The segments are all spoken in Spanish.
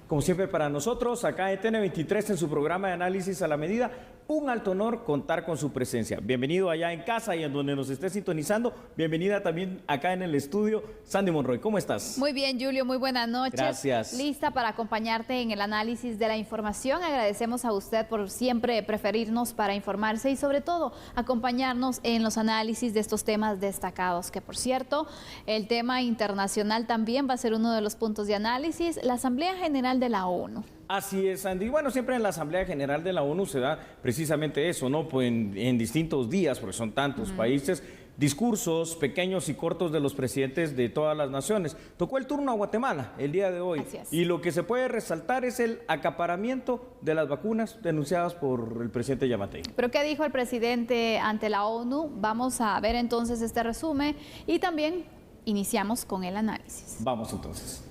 Como siempre para nosotros, acá en TN23 en su programa de análisis a la medida, un alto honor contar con su presencia. Bienvenido allá en casa y en donde nos esté sintonizando. Bienvenida también acá en el estudio, Sandy Monroy. ¿Cómo estás? Muy bien, Julio, muy buenas noches. Gracias. Lista para acompañarte en el análisis de la información. Agradecemos a usted por siempre preferirnos para informarse y sobre todo acompañarnos en los análisis de estos temas destacados, que por cierto, el tema internacional también va a ser uno de los puntos de análisis, la Asamblea General de la ONU. Así es, Andy. Bueno, siempre en la Asamblea General de la ONU se da precisamente eso, ¿no? Pues en distintos días, porque son tantos países, discursos pequeños y cortos de los presidentes de todas las naciones. Tocó el turno a Guatemala el día de hoy. Así es. Y lo que se puede resaltar es el acaparamiento de las vacunas denunciadas por el presidente Yamatei. ¿Pero qué dijo el presidente ante la ONU? Vamos a ver entonces este resumen y también iniciamos con el análisis. Vamos entonces.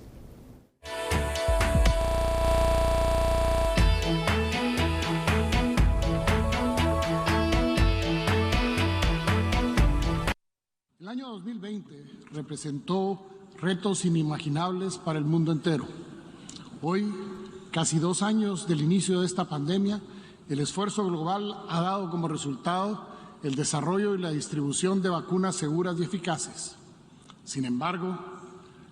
El año 2020 representó retos inimaginables para el mundo entero. Hoy, casi 2 años del inicio de esta pandemia, el esfuerzo global ha dado como resultado el desarrollo y la distribución de vacunas seguras y eficaces. Sin embargo,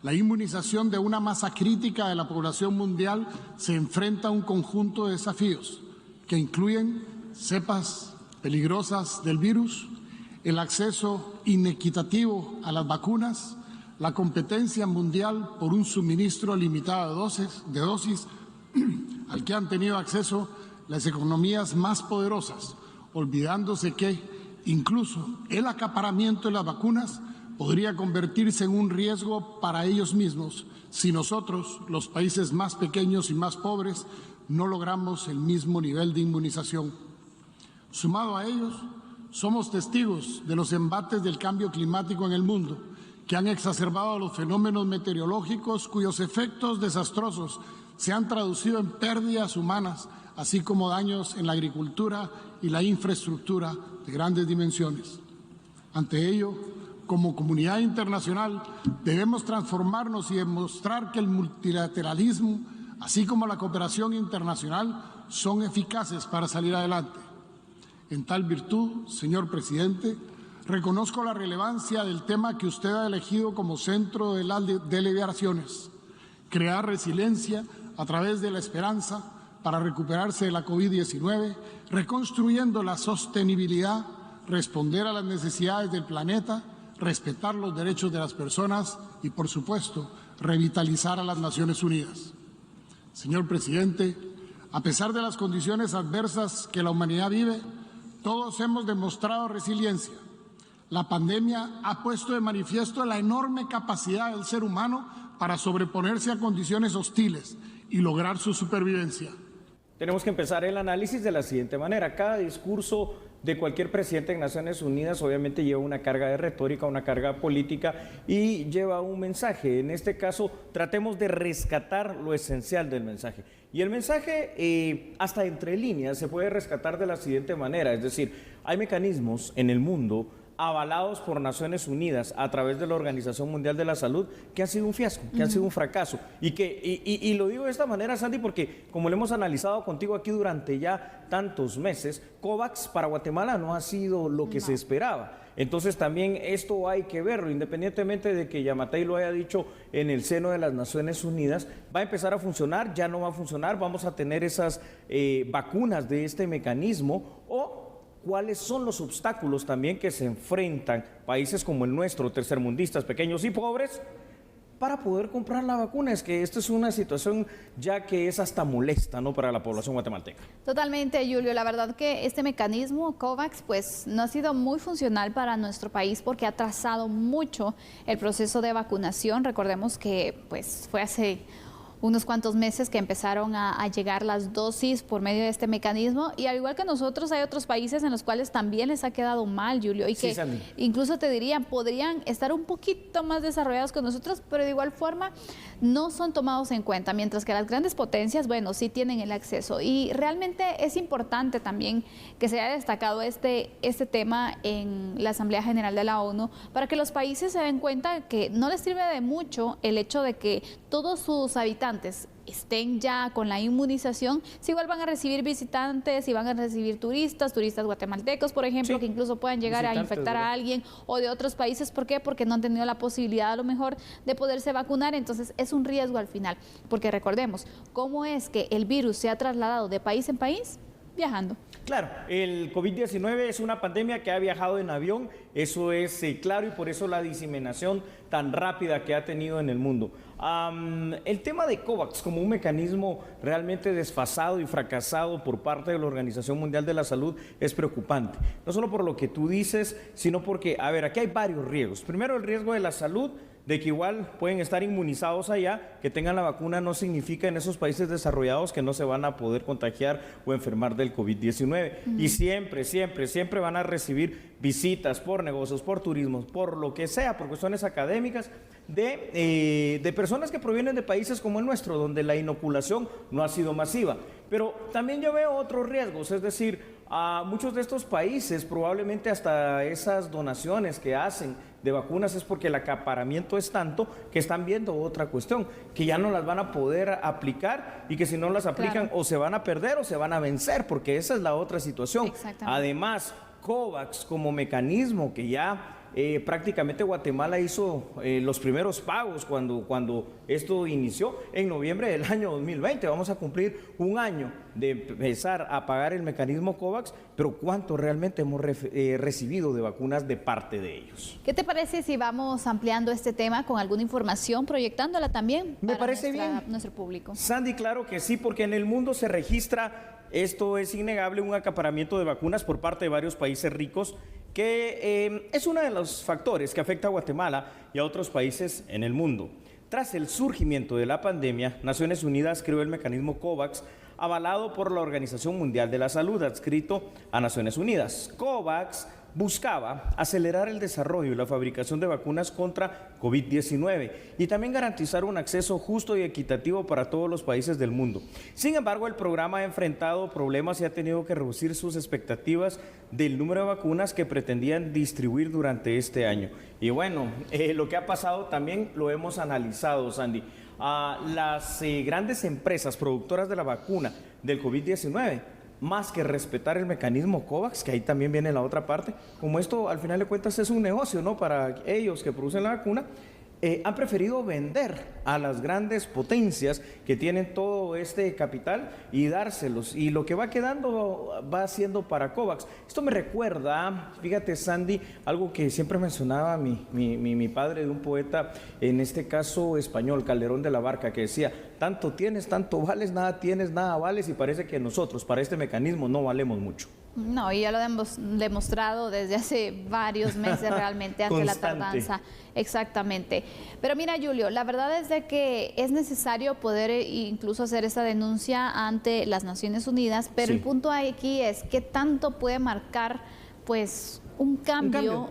la inmunización de una masa crítica de la población mundial se enfrenta a un conjunto de desafíos que incluyen cepas peligrosas del virus, el acceso inequitativo a las vacunas, la competencia mundial por un suministro limitado de dosis al que han tenido acceso las economías más poderosas, olvidándose que incluso el acaparamiento de las vacunas podría convertirse en un riesgo para ellos mismos si nosotros, los países más pequeños y más pobres, no logramos el mismo nivel de inmunización. Sumado a ellos, somos testigos de los embates del cambio climático en el mundo, que han exacerbado los fenómenos meteorológicos cuyos efectos desastrosos se han traducido en pérdidas humanas, así como daños en la agricultura y la infraestructura de grandes dimensiones. Ante ello, como comunidad internacional, debemos transformarnos y demostrar que el multilateralismo, así como la cooperación internacional, son eficaces para salir adelante. En tal virtud, señor presidente, reconozco la relevancia del tema que usted ha elegido como centro de las deliberaciones: crear resiliencia a través de la esperanza para recuperarse de la COVID-19, reconstruyendo la sostenibilidad, responder a las necesidades del planeta, respetar los derechos de las personas y, por supuesto, revitalizar a las Naciones Unidas. Señor presidente, a pesar de las condiciones adversas que la humanidad vive, todos hemos demostrado resiliencia. La pandemia ha puesto de manifiesto la enorme capacidad del ser humano para sobreponerse a condiciones hostiles y lograr su supervivencia. Tenemos que empezar el análisis de la siguiente manera. Cada discurso de cualquier presidente en Naciones Unidas obviamente lleva una carga de retórica, una carga política y lleva un mensaje. En este caso, tratemos de rescatar lo esencial del mensaje. Y el mensaje, hasta entre líneas, se puede rescatar de la siguiente manera. Es decir, hay mecanismos en el mundo avalados por Naciones Unidas a través de la Organización Mundial de la Salud, que han sido un fiasco, que han sido un fracaso. Y lo digo de esta manera, Sandy, porque como lo hemos analizado contigo aquí durante ya tantos meses, COVAX para Guatemala no ha sido lo que se esperaba. Entonces también esto hay que verlo, independientemente de que Yamatei lo haya dicho en el seno de las Naciones Unidas, va a empezar a funcionar, ya no va a funcionar, vamos a tener esas vacunas de este mecanismo, o cuáles son los obstáculos también que se enfrentan países como el nuestro, tercermundistas, pequeños y pobres, para poder comprar la vacuna. Es que esta es una situación ya que es hasta molesta, ¿no?, para la población guatemalteca. Totalmente, Julio. La verdad que este mecanismo COVAX pues no ha sido muy funcional para nuestro país porque ha atrasado mucho el proceso de vacunación. Recordemos que pues fue hace unos cuantos meses que empezaron a llegar las dosis por medio de este mecanismo, y al igual que nosotros hay otros países en los cuales también les ha quedado mal, Julio, y que incluso te dirían, podrían estar un poquito más desarrollados que nosotros, pero de igual forma no son tomados en cuenta, mientras que las grandes potencias, bueno, sí tienen el acceso. Y realmente es importante también que se haya destacado este tema en la Asamblea General de la ONU, para que los países se den cuenta que no les sirve de mucho el hecho de que todos sus habitantes estén ya con la inmunización, si igual van a recibir visitantes, si van a recibir turistas guatemaltecos, por ejemplo, que incluso puedan llegar a infectar a alguien o de otros países. ¿Por qué? Porque no han tenido la posibilidad a lo mejor de poderse vacunar, entonces es un riesgo al final, porque recordemos, ¿cómo es que el virus se ha trasladado de país en país? Viajando. Claro, el COVID-19 es una pandemia que ha viajado en avión, eso es claro, y por eso la diseminación tan rápida que ha tenido en el mundo. El tema de COVAX como un mecanismo realmente desfasado y fracasado por parte de la Organización Mundial de la Salud es preocupante. No solo por lo que tú dices, sino porque, a ver, aquí hay varios riesgos. Primero, el riesgo de la salud, de que igual pueden estar inmunizados allá, que tengan la vacuna no significa en esos países desarrollados que no se van a poder contagiar o enfermar del COVID-19. Y siempre van a recibir visitas por negocios, por turismo, por lo que sea, por cuestiones académicas, de personas que provienen de países como el nuestro, donde la inoculación no ha sido masiva. Pero también yo veo otros riesgos, es decir, a muchos de estos países probablemente hasta esas donaciones que hacen de vacunas es porque el acaparamiento es tanto que están viendo otra cuestión, que ya no las van a poder aplicar y que si no las aplican o se van a perder o se van a vencer, porque esa es la otra situación. Además, COVAX como mecanismo que ya prácticamente Guatemala hizo los primeros pagos cuando esto inició en noviembre del año 2020. Vamos a cumplir un año de empezar a pagar el mecanismo COVAX, pero ¿cuánto realmente hemos recibido de vacunas de parte de ellos? ¿Qué te parece si vamos ampliando este tema con alguna información, proyectándola también Me parece bien, nuestro público? Sandy, claro que sí, porque en el mundo se registra, esto es innegable, un acaparamiento de vacunas por parte de varios países ricos, que es uno de los factores que afecta a Guatemala y a otros países en el mundo. Tras el surgimiento de la pandemia, Naciones Unidas creó el mecanismo COVAX, avalado por la Organización Mundial de la Salud, adscrito a Naciones Unidas. COVAX buscaba acelerar el desarrollo y la fabricación de vacunas contra COVID-19 y también garantizar un acceso justo y equitativo para todos los países del mundo. Sin embargo, el programa ha enfrentado problemas y ha tenido que reducir sus expectativas del número de vacunas que pretendían distribuir durante este año. Y bueno, lo que ha pasado también lo hemos analizado, Sandy. Las grandes empresas productoras de la vacuna del COVID-19, más que respetar el mecanismo COVAX, que ahí también viene la otra parte, como esto al final de cuentas es un negocio, ¿no?, para ellos que producen la vacuna, han preferido vender a las grandes potencias que tienen todo este capital y dárselos, y lo que va quedando va siendo para COVAX. Esto me recuerda, fíjate, Sandy, algo que siempre mencionaba mi padre, de un poeta, en este caso español, Calderón de la Barca, que decía: tanto tienes, tanto vales, nada tienes, nada vales, y parece que nosotros para este mecanismo no valemos mucho. No, y ya lo hemos demostrado desde hace varios meses realmente ante la tardanza. Exactamente. Pero mira, Julio, la verdad es de que es necesario poder incluso hacer esta denuncia ante las Naciones Unidas, pero el punto aquí es qué tanto puede marcar pues un cambio.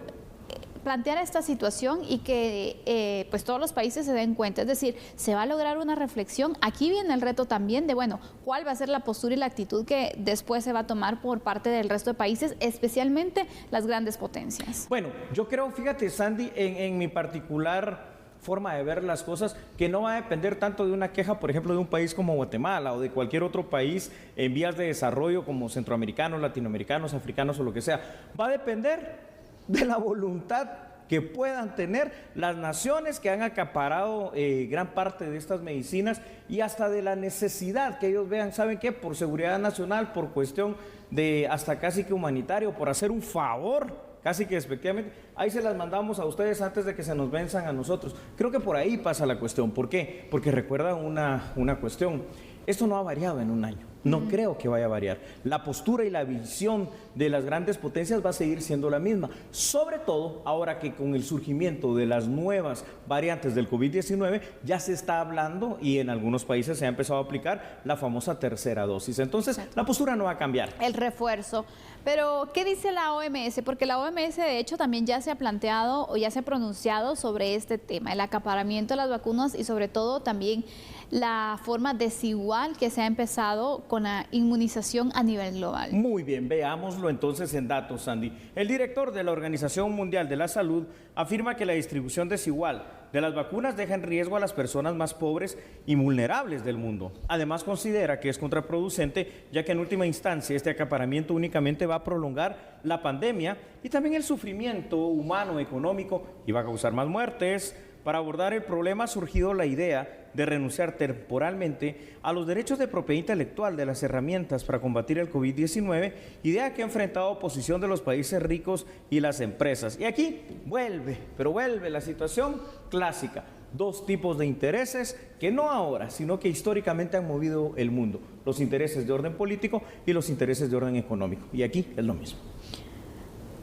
Plantear esta situación y que pues todos los países se den cuenta, es decir, se va a lograr una reflexión. Aquí viene el reto también de, bueno, cuál va a ser la postura y la actitud que después se va a tomar por parte del resto de países, especialmente las grandes potencias. Bueno, yo creo, fíjate, Sandy, en mi particular forma de ver las cosas, que no va a depender tanto de una queja, por ejemplo, de un país como Guatemala o de cualquier otro país en vías de desarrollo como centroamericanos, latinoamericanos, africanos o lo que sea. Va a depender de la voluntad que puedan tener las naciones que han acaparado gran parte de estas medicinas, y hasta de la necesidad que ellos vean, ¿saben qué? Por seguridad nacional, por cuestión de hasta casi que humanitario, por hacer un favor, casi que despectivamente, ahí se las mandamos a ustedes antes de que se nos venzan a nosotros. Creo que por ahí pasa la cuestión. ¿Por qué? Porque recuerda una cuestión. Esto no ha variado en un año. No creo que vaya a variar. La postura y la visión de las grandes potencias va a seguir siendo la misma. Sobre todo ahora que con el surgimiento de las nuevas variantes del COVID-19 ya se está hablando, y en algunos países se ha empezado a aplicar, la famosa tercera dosis. Entonces, la postura no va a cambiar. El refuerzo. Pero, ¿qué dice la OMS? Porque la OMS, de hecho, también ya se ha planteado o ya se ha pronunciado sobre este tema, el acaparamiento de las vacunas, y sobre todo también la forma desigual que se ha empezado con la inmunización a nivel global. Muy bien, veámoslo entonces en datos, Sandy. El director de la Organización Mundial de la Salud afirma que la distribución desigual de las vacunas deja en riesgo a las personas más pobres y vulnerables del mundo. Además, considera que es contraproducente, ya que en última instancia este acaparamiento únicamente va a prolongar la pandemia y también el sufrimiento humano, económico, y va a causar más muertes. Para abordar el problema ha surgido la idea de renunciar temporalmente a los derechos de propiedad intelectual de las herramientas para combatir el COVID-19, idea que ha enfrentado oposición de los países ricos y las empresas. Y aquí vuelve la situación clásica. Dos tipos de intereses que no ahora, sino que históricamente han movido el mundo. Los intereses de orden político y los intereses de orden económico. Y aquí es lo mismo.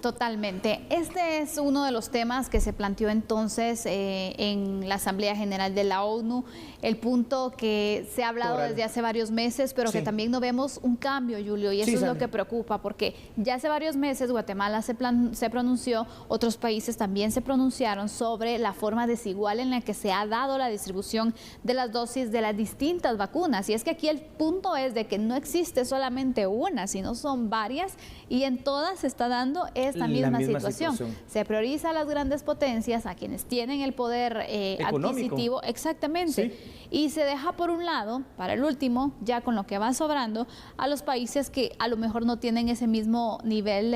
Totalmente. Este es uno de los temas que se planteó entonces en la Asamblea General de la ONU, el punto que se ha hablado desde hace varios meses, pero que también no vemos un cambio, Julio, y eso es lo que preocupa, porque ya hace varios meses Guatemala se pronunció, otros países también se pronunciaron sobre la forma desigual en la que se ha dado la distribución de las dosis de las distintas vacunas, y es que aquí el punto es de que no existe solamente una, sino son varias, y en todas se está dando esta misma situación. Se prioriza a las grandes potencias, a quienes tienen el poder adquisitivo, exactamente, y se deja por un lado, para el último, ya con lo que va sobrando, a los países que a lo mejor no tienen ese mismo nivel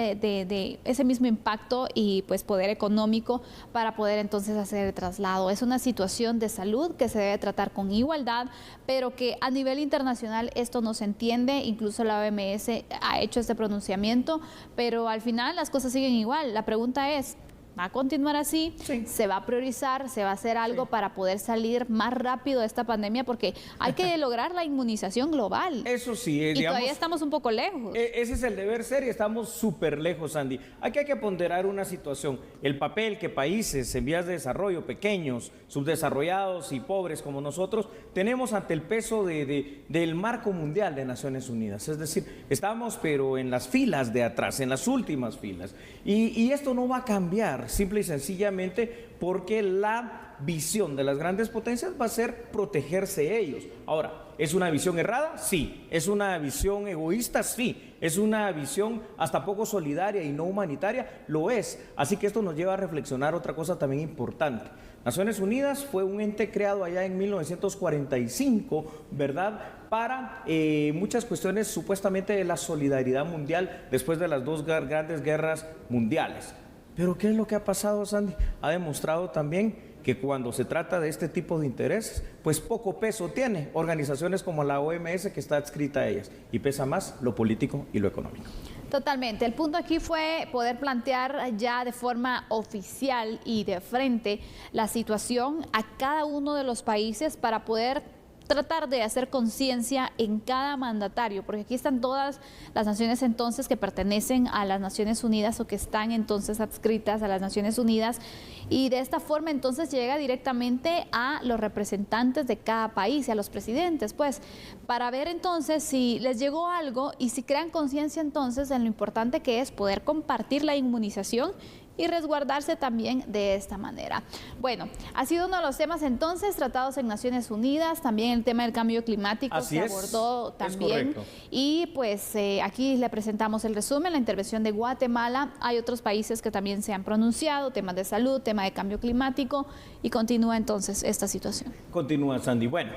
ese mismo impacto y pues poder económico para poder entonces hacer el traslado. Es una situación de salud que se debe tratar con igualdad, pero que a nivel internacional esto no se entiende, incluso la OMS ha hecho este pronunciamiento, pero al final las cosas siguen igual. La pregunta es, ¿va a continuar así? ¿Se va a priorizar? ¿Se va a hacer algo para poder salir más rápido de esta pandemia? Porque hay que lograr la inmunización global. Eso sí. Y digamos, todavía estamos un poco lejos. Ese es el deber ser y estamos súper lejos, Andy. Aquí hay que ponderar una situación. El papel que países en vías de desarrollo, pequeños, subdesarrollados y pobres como nosotros, tenemos ante el peso del marco mundial de Naciones Unidas. Es decir, estamos pero en las filas de atrás, en las últimas filas. Y esto no va a cambiar. Simple y sencillamente porque la visión de las grandes potencias va a ser protegerse ellos. Ahora, ¿es una visión errada? Sí. ¿Es una visión egoísta? Sí. ¿Es una visión hasta poco solidaria y no humanitaria? Lo es. Así que esto nos lleva a reflexionar otra cosa también importante. Naciones Unidas fue un ente creado allá en 1945, ¿verdad?, para muchas cuestiones supuestamente de la solidaridad mundial después de las dos grandes guerras mundiales. Pero ¿qué es lo que ha pasado, Sandy? Ha demostrado también que cuando se trata de este tipo de intereses, pues poco peso tiene organizaciones como la OMS, que está adscrita a ellas, y pesa más lo político y lo económico. Totalmente. El punto aquí fue poder plantear ya de forma oficial y de frente la situación a cada uno de los países para poder tratar de hacer conciencia en cada mandatario, porque aquí están todas las naciones entonces que pertenecen a las Naciones Unidas o que están entonces adscritas a las Naciones Unidas, y de esta forma entonces llega directamente a los representantes de cada país y a los presidentes, pues, para ver entonces si les llegó algo y si crean conciencia entonces en lo importante que es poder compartir la inmunización y resguardarse también de esta manera. Bueno, ha sido uno de los temas entonces tratados en Naciones Unidas, también el tema del cambio climático se abordó también, y pues aquí le presentamos el resumen, la intervención de Guatemala. Hay otros países que también se han pronunciado, temas de salud, tema de cambio climático, y continúa entonces esta situación. Continúa, Sandy. Bueno,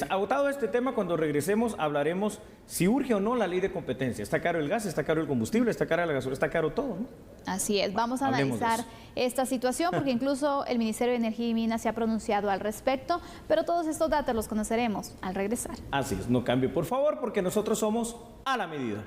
agotado este tema, cuando regresemos hablaremos si urge o no la ley de competencia. Está caro el gas, está caro el combustible, está cara la gasolina, está caro todo, ¿no? Así es, vamos a analizar esta situación porque incluso el Ministerio de Energía y Minas se ha pronunciado al respecto, pero todos estos datos los conoceremos al regresar. Así es, no cambie por favor, porque nosotros somos a la medida.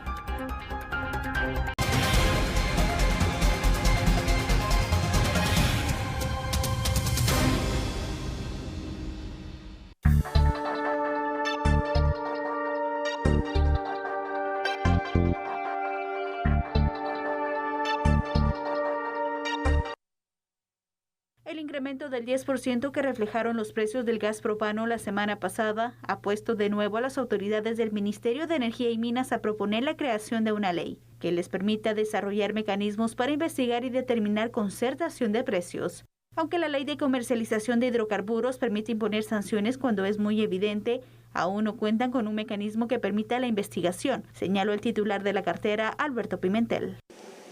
El incremento del 10% que reflejaron los precios del gas propano la semana pasada ha puesto de nuevo a las autoridades del Ministerio de Energía y Minas a proponer la creación de una ley que les permita desarrollar mecanismos para investigar y determinar concertación de precios. Aunque la ley de comercialización de hidrocarburos permite imponer sanciones cuando es muy evidente, aún no cuentan con un mecanismo que permita la investigación, señaló el titular de la cartera, Alberto Pimentel.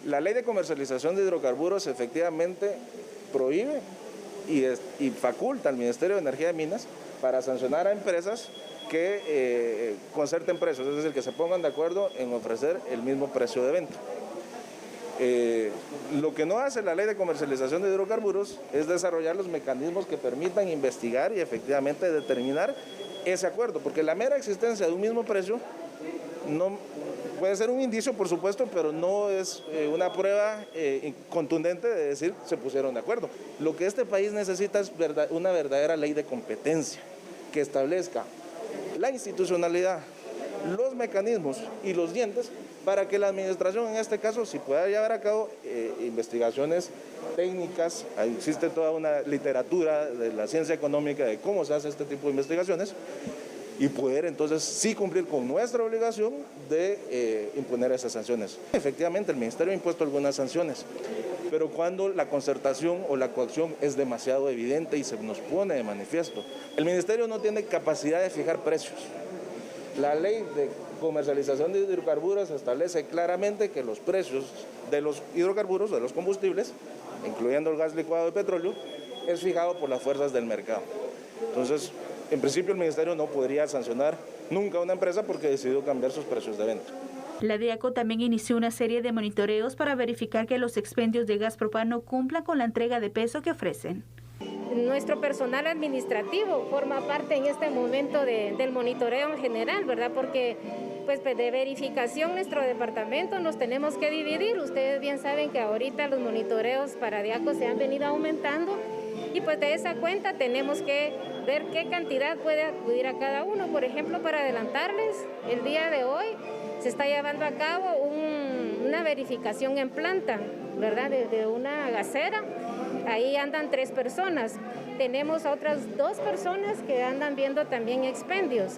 La ley de comercialización de hidrocarburos efectivamente prohíbe y faculta al Ministerio de Energía y Minas para sancionar a empresas que concerten precios, es decir, que se pongan de acuerdo en ofrecer el mismo precio de venta. Lo que no hace la ley de comercialización de hidrocarburos es desarrollar los mecanismos que permitan investigar y efectivamente determinar ese acuerdo, porque la mera existencia de un mismo precio no puede ser un indicio, por supuesto, pero no es una prueba contundente de decir se pusieron de acuerdo. Lo que este país necesita es una verdadera ley de competencia que establezca la institucionalidad, los mecanismos y los dientes para que la administración, en este caso, si pueda llevar a cabo investigaciones técnicas. Existe toda una literatura de la ciencia económica de cómo se hace este tipo de investigaciones y poder entonces sí cumplir con nuestra obligación de imponer esas sanciones. Efectivamente, el Ministerio ha impuesto algunas sanciones, pero cuando la concertación o la coacción es demasiado evidente y se nos pone de manifiesto. El Ministerio no tiene capacidad de fijar precios. La ley de comercialización de hidrocarburos establece claramente que los precios de los hidrocarburos, de los combustibles, incluyendo el gas licuado de petróleo, es fijado por las fuerzas del mercado. Entonces, en principio el Ministerio no podría sancionar nunca a una empresa porque decidió cambiar sus precios de venta. La DIACO también inició una serie de monitoreos para verificar que los expendios de gas propano cumplan con la entrega de peso que ofrecen. Nuestro personal administrativo forma parte en este momento del monitoreo en general, ¿verdad? Porque pues de verificación nuestro departamento nos tenemos que dividir. Ustedes bien saben que ahorita los monitoreos para DIACO se han venido aumentando y pues de esa cuenta tenemos que ver qué cantidad puede acudir a cada uno. Por ejemplo, para adelantarles, el día de hoy se está llevando a cabo una verificación en planta, ¿verdad? De una gasera. Ahí andan 3 personas. Tenemos otras 2 personas que andan viendo también expendios,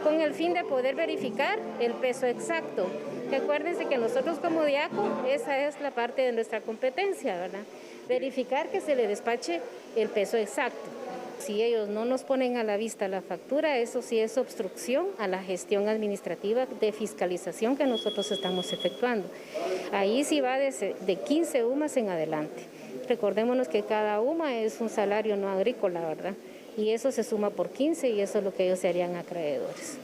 con el fin de poder verificar el peso exacto. Acuérdense que nosotros como DIACO, esa es la parte de nuestra competencia, ¿verdad? Verificar que se le despache el peso exacto. Si ellos no nos ponen a la vista la factura, eso sí es obstrucción a la gestión administrativa de fiscalización que nosotros estamos efectuando. Ahí sí va de 15 UMAS en adelante. Recordémonos que cada UMA es un salario no agrícola, ¿verdad? Y eso se suma por 15 y eso es lo que ellos se harían acreedores.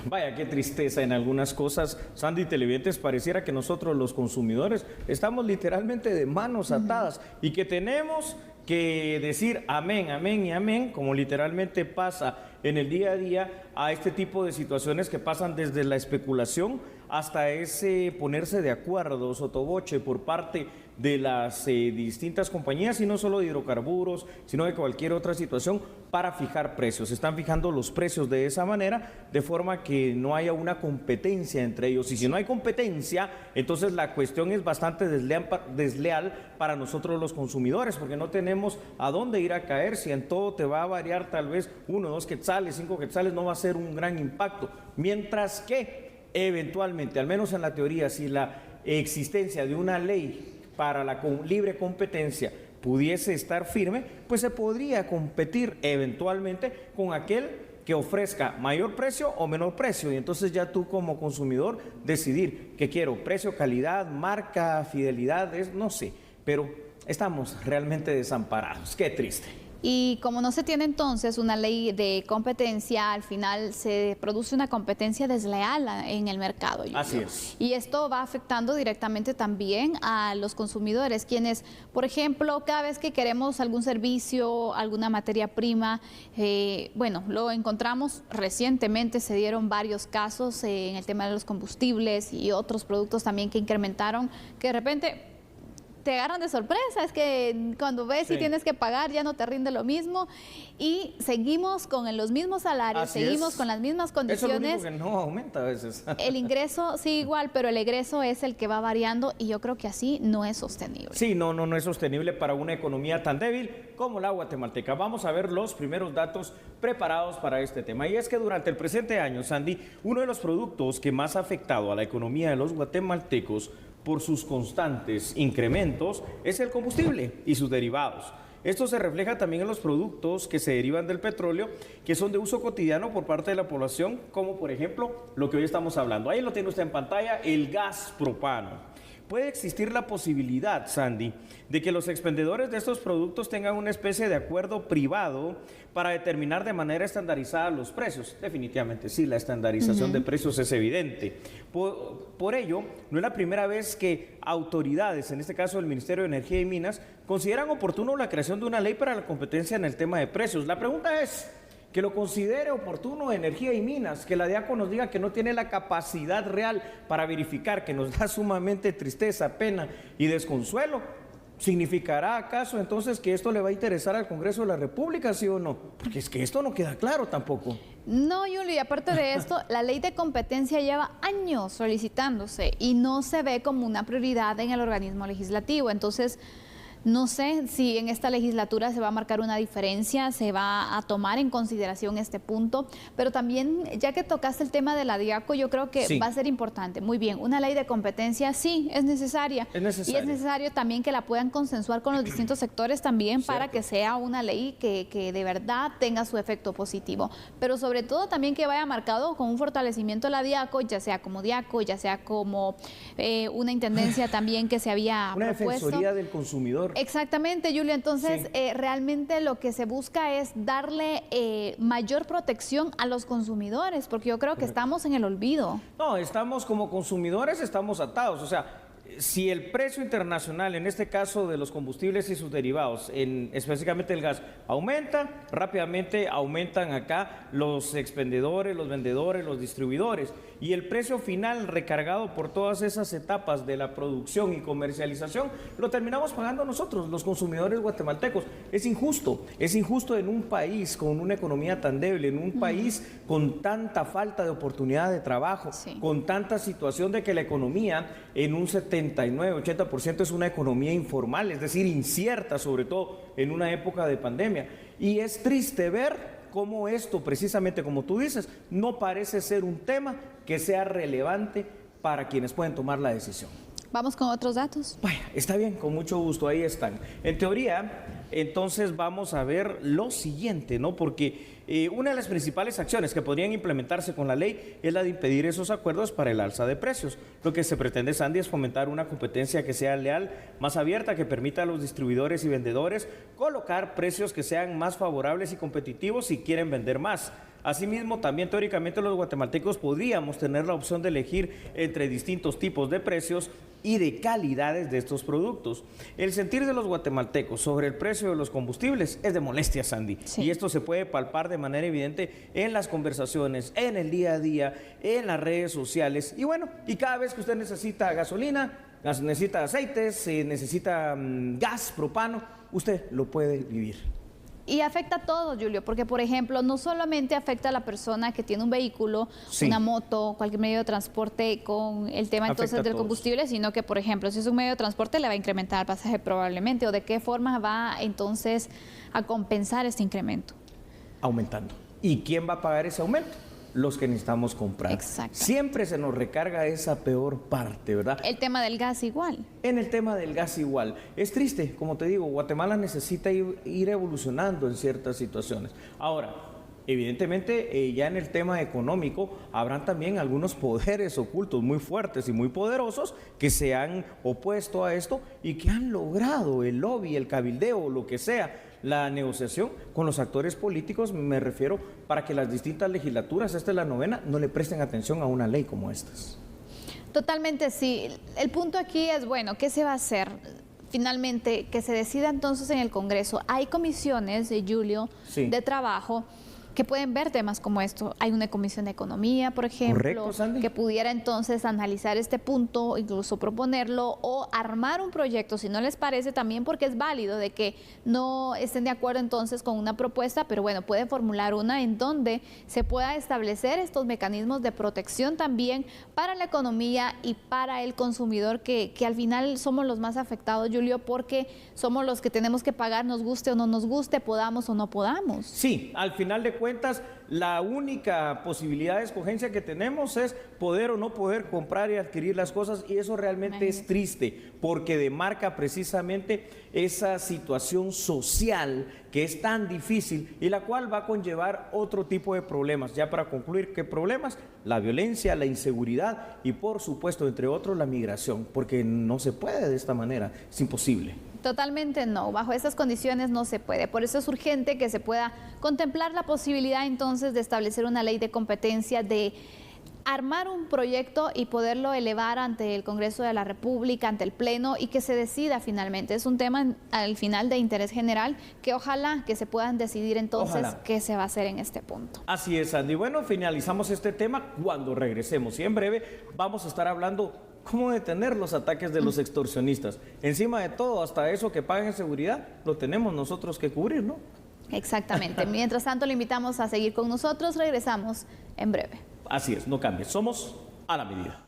Vaya, qué tristeza en algunas cosas. Sandy, televidentes, pareciera que nosotros los consumidores estamos literalmente de manos atadas y que tenemos que decir amén, amén y amén, como literalmente pasa en el día a día a este tipo de situaciones que pasan desde la especulación hasta ese ponerse de acuerdo sotoboche por parte de las distintas compañías, y no solo de hidrocarburos, sino de cualquier otra situación, para fijar precios. Están fijando los precios de esa manera, de forma que no haya una competencia entre ellos. Y si no hay competencia, entonces la cuestión es bastante desleal para nosotros los consumidores, porque no tenemos a dónde ir a caer. Si en todo te va a variar tal vez 1, 2 quetzales, 5 quetzales, no va a ser un gran impacto. Mientras que eventualmente, al menos en la teoría, si la existencia de una ley para la libre competencia pudiese estar firme, pues se podría competir eventualmente con aquel que ofrezca mayor precio o menor precio, y entonces ya tú como consumidor decidir qué quiero, precio, calidad, marca, fidelidad, no sé, pero estamos realmente desamparados. Qué triste. Y como no se tiene entonces una ley de competencia, al final se produce una competencia desleal en el mercado. Así es. Y esto va afectando directamente también a los consumidores, quienes, por ejemplo, cada vez que queremos algún servicio, alguna materia prima, bueno, lo encontramos recientemente, se dieron varios casos en el tema de los combustibles y otros productos también que incrementaron, que de repente te agarran de sorpresa, es que cuando ves y tienes que pagar ya no te rinde lo mismo, y seguimos con los mismos salarios, seguimos con las mismas condiciones. Eso es lo único que no aumenta a veces. El ingreso sí igual, pero el egreso es el que va variando, y yo creo que así no es sostenible. Sí, no es sostenible para una economía tan débil como la guatemalteca. Vamos a ver los primeros datos preparados para este tema. Y es que durante el presente año, Sandy, uno de los productos que más ha afectado a la economía de los guatemaltecos por sus constantes incrementos es el combustible y sus derivados. Esto se refleja también en los productos que se derivan del petróleo, que son de uso cotidiano por parte de la población, como por ejemplo lo que hoy estamos hablando. Ahí lo tiene usted en pantalla, el gas propano. Puede existir la posibilidad, Sandy, de que los expendedores de estos productos tengan una especie de acuerdo privado para determinar de manera estandarizada los precios. Definitivamente sí, la estandarización de precios es evidente. Por ello, no es la primera vez que autoridades, en este caso el Ministerio de Energía y Minas, consideran oportuno la creación de una ley para la competencia en el tema de precios. La pregunta es, que lo considere oportuno Energía y Minas, que la DIACO nos diga que no tiene la capacidad real para verificar, que nos da sumamente tristeza, pena y desconsuelo. ¿Significará acaso entonces que esto le va a interesar al Congreso de la República, sí o no? Porque es que esto no queda claro tampoco. No, Julio, y aparte de esto, la ley de competencia lleva años solicitándose y no se ve como una prioridad en el organismo legislativo. Entonces, no sé si en esta legislatura se va a marcar una diferencia, se va a tomar en consideración este punto, pero también, ya que tocaste el tema de la DIACO, yo creo que sí va a ser importante. Muy bien, una ley de competencia sí es necesaria. Y es necesario también que la puedan consensuar con los distintos sectores también para que sea una ley que de verdad tenga su efecto positivo. Pero sobre todo también que vaya marcado con un fortalecimiento de la DIACO, ya sea como DIACO, ya sea como una intendencia también que se había propuesto. Una defensoría del consumidor. Exactamente, Julio. Entonces, realmente lo que se busca es darle mayor protección a los consumidores, porque yo creo que estamos en el olvido. No, estamos como consumidores, estamos atados. O sea, si el precio internacional, en este caso de los combustibles y sus derivados, específicamente el gas, aumenta, rápidamente aumentan acá los expendedores, los vendedores, los distribuidores. Y el precio final recargado por todas esas etapas de la producción y comercialización lo terminamos pagando nosotros, los consumidores guatemaltecos. Es injusto en un país con una economía tan débil, en un país con tanta falta de oportunidad de trabajo, con tanta situación de que la economía en un 79-80% es una economía informal, es decir, incierta, sobre todo en una época de pandemia. Y es triste ver cómo esto, precisamente como tú dices, no parece ser un tema que sea relevante para quienes pueden tomar la decisión. Vamos con otros datos. Vaya, está bien, con mucho gusto, ahí están. En teoría, entonces vamos a ver lo siguiente, ¿no? Porque una de las principales acciones que podrían implementarse con la ley es la de impedir esos acuerdos para el alza de precios. Lo que se pretende, Sandy, es fomentar una competencia que sea leal, más abierta, que permita a los distribuidores y vendedores colocar precios que sean más favorables y competitivos si quieren vender más. Asimismo, también teóricamente los guatemaltecos podríamos tener la opción de elegir entre distintos tipos de precios y de calidades de estos productos. El sentir de los guatemaltecos sobre el precio de los combustibles es de molestia, Sandy. Y esto se puede palpar de manera evidente en las conversaciones, en el día a día, en las redes sociales. Y bueno, y cada vez que usted necesita gasolina, necesita aceites, necesita gas propano, usted lo puede vivir. Y afecta a todos, Julio, porque, por ejemplo, no solamente afecta a la persona que tiene un vehículo, una moto, cualquier medio de transporte con el tema entonces del combustible, sino que, por ejemplo, si es un medio de transporte, le va a incrementar el pasaje probablemente, o de qué forma va entonces a compensar este incremento. Aumentando. ¿Y quién va a pagar ese aumento? Los que necesitamos comprar. Exacto. Siempre se nos recarga esa peor parte, ¿verdad? El tema del gas igual. En el tema del gas igual. Es triste, como te digo, Guatemala necesita ir evolucionando en ciertas situaciones. Ahora, evidentemente, ya en el tema económico, habrán también algunos poderes ocultos muy fuertes y muy poderosos que se han opuesto a esto y que han logrado el lobby, el cabildeo, lo que sea, la negociación con los actores políticos, me refiero, para que las distintas legislaturas, esta es la 9ª, no le presten atención a una ley como estas. Totalmente sí. El punto aquí es, bueno, ¿qué se va a hacer? Finalmente, que se decida entonces en el Congreso. Hay comisiones, Julio, de trabajo que pueden ver temas como esto. Hay una comisión de economía, por ejemplo, que pudiera entonces analizar este punto, incluso proponerlo o armar un proyecto, si no les parece también, porque es válido de que no estén de acuerdo entonces con una propuesta, pero bueno, puede formular una en donde se pueda establecer estos mecanismos de protección también para la economía y para el consumidor, que al final somos los más afectados, Julio, porque somos los que tenemos que pagar, nos guste o no nos guste, podamos o no podamos. Sí, al final de cuentas, la única posibilidad de escogencia que tenemos es poder o no poder comprar y adquirir las cosas, y eso realmente es triste, porque demarca precisamente esa situación social que es tan difícil y la cual va a conllevar otro tipo de problemas. Ya para concluir, ¿qué problemas? La violencia, la inseguridad y, por supuesto, entre otros, la migración, porque no se puede de esta manera, es imposible. Totalmente no, bajo estas condiciones no se puede. Por eso es urgente que se pueda contemplar la posibilidad entonces de establecer una ley de competencia, de armar un proyecto y poderlo elevar ante el Congreso de la República, ante el Pleno, y que se decida finalmente. Es un tema al final de interés general que ojalá que se puedan decidir entonces qué se va a hacer en este punto. Así es, Sandy. Bueno, finalizamos este tema cuando regresemos, y en breve vamos a estar hablando cómo detener los ataques de los extorsionistas. Encima de todo, hasta eso que paguen seguridad, lo tenemos nosotros que cubrir, ¿no? Exactamente. Mientras tanto, le invitamos a seguir con nosotros. Regresamos en breve. Así es, no cambies. Somos a la medida.